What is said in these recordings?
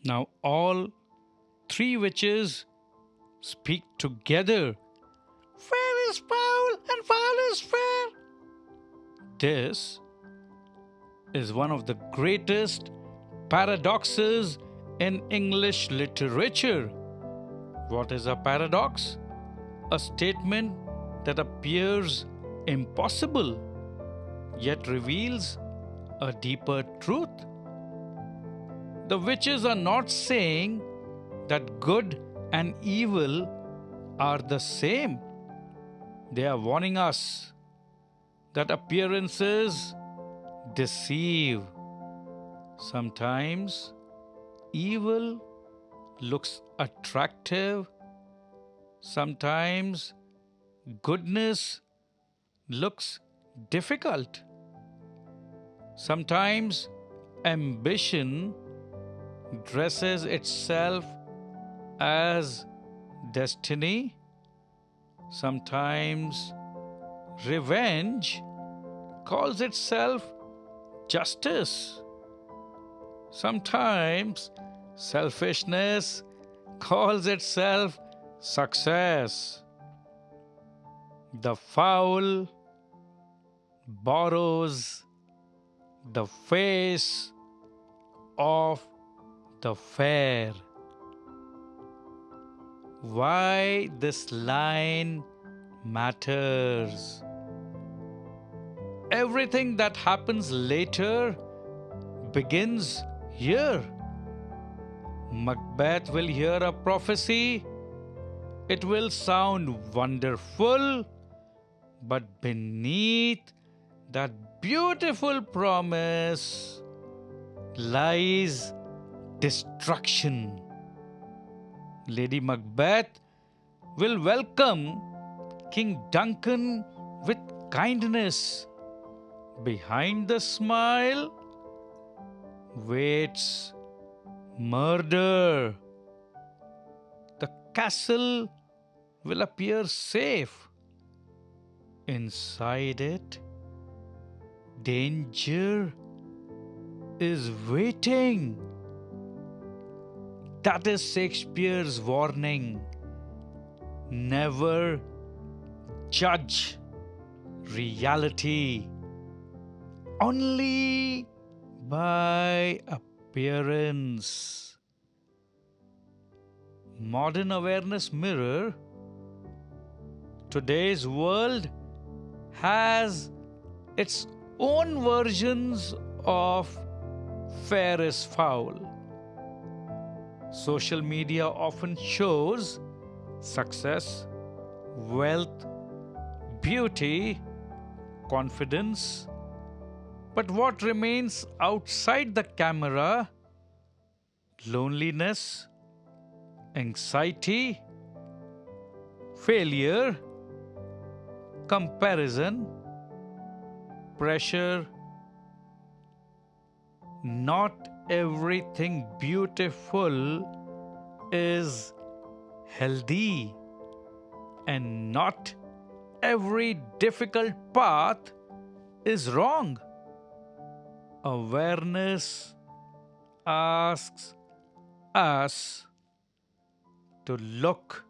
Now all three witches speak together. Fair is foul and foul is fair. This is one of the greatest paradoxes in English literature. What is a paradox? A statement that appears impossible yet reveals a deeper truth. The witches are not saying that good and evil are the same. They are warning us that appearances deceive. Sometimes evil looks attractive, sometimes goodness looks difficult. Sometimes ambition dresses itself as destiny. Sometimes revenge calls itself justice. Sometimes selfishness calls itself success. The foul borrows the face of the fair. Why this line matters? Everything that happens later begins here. Macbeth will hear a prophecy. It will sound wonderful, but beneath that beautiful promise lies destruction. Lady Macbeth will welcome King Duncan with kindness. Behind the smile waits murder. The castle will appear safe. Inside it, danger is waiting. That is Shakespeare's warning. Never judge reality only by appearance. Modern Awareness Mirror. Today's world has its own versions of fair is foul. Social media often shows success, wealth, beauty, confidence. But what remains outside the camera? Loneliness, anxiety, failure, comparison, pressure. Not everything beautiful is healthy, and not every difficult path is wrong. Awareness asks us to look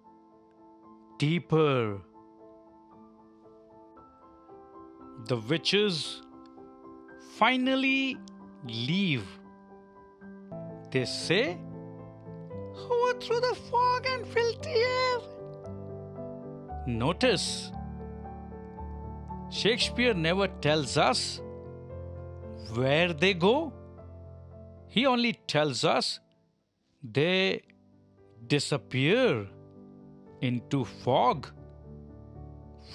deeper. The witches finally leave. They say, "Hover through the fog and filthy air." Notice, Shakespeare never tells us where they go. He only tells us they disappear into fog.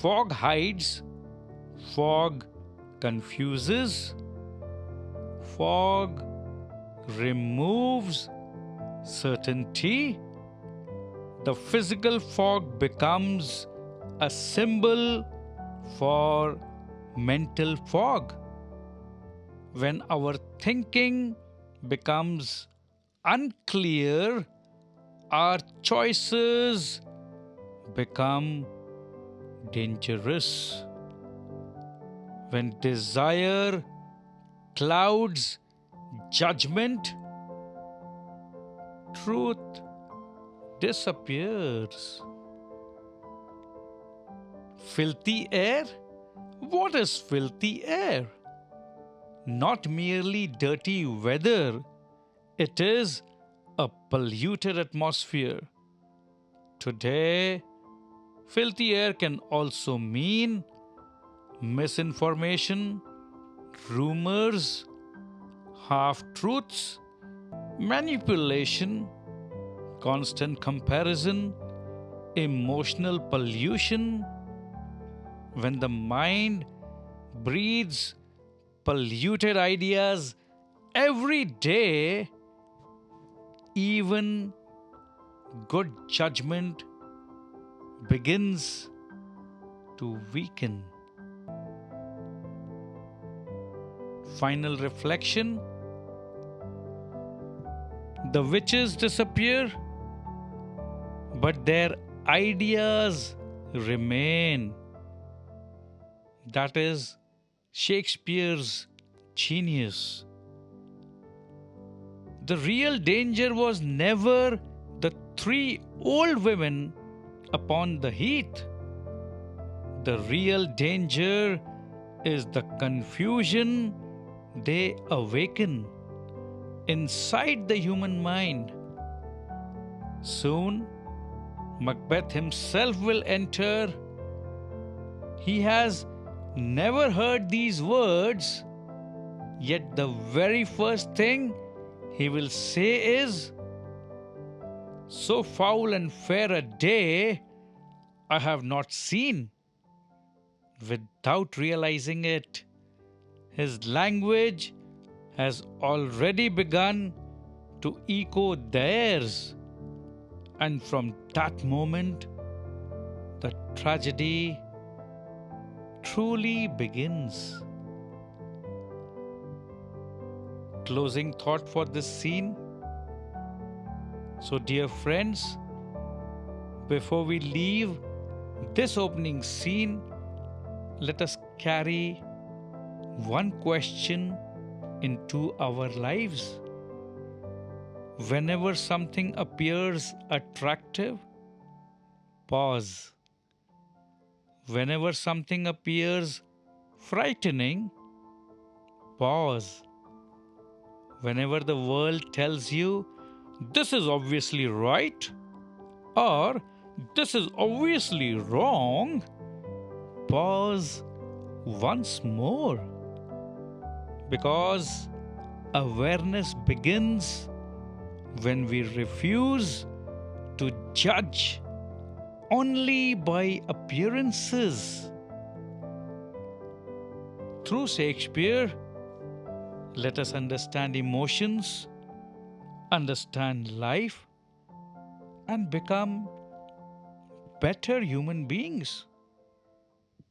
Fog hides, fog confuses, fog removes certainty. The physical fog becomes a symbol for mental fog. When our thinking becomes unclear, our choices become dangerous. When desire clouds judgment, truth disappears. Filthy air? What is filthy air? Not merely dirty weather, it is a polluted atmosphere. Today, filthy air can also mean misinformation, rumors, half-truths, manipulation, constant comparison, emotional pollution. When the mind breathes polluted ideas every day, even good judgment begins to weaken. Final reflection: the witches disappear, but their ideas remain. That is Shakespeare's genius. The real danger was never the three old women upon the heath. The real danger is the confusion they awaken inside the human mind. Soon, Macbeth himself will enter. He has never heard these words, yet the very first thing he will say is, "So foul and fair a day I have not seen." Without realizing it, his language has already begun to echo theirs. And from that moment, the tragedy truly begins. Closing thought for this scene. So, dear friends, before we leave this opening scene, let us carry one question into our lives. Whenever something appears attractive, pause. Whenever something appears frightening, pause. Whenever the world tells you, "This is obviously right," or "This is obviously wrong," pause once more. Because awareness begins when we refuse to judge only by appearances. Through Shakespeare, let us understand emotions, understand life, and become better human beings.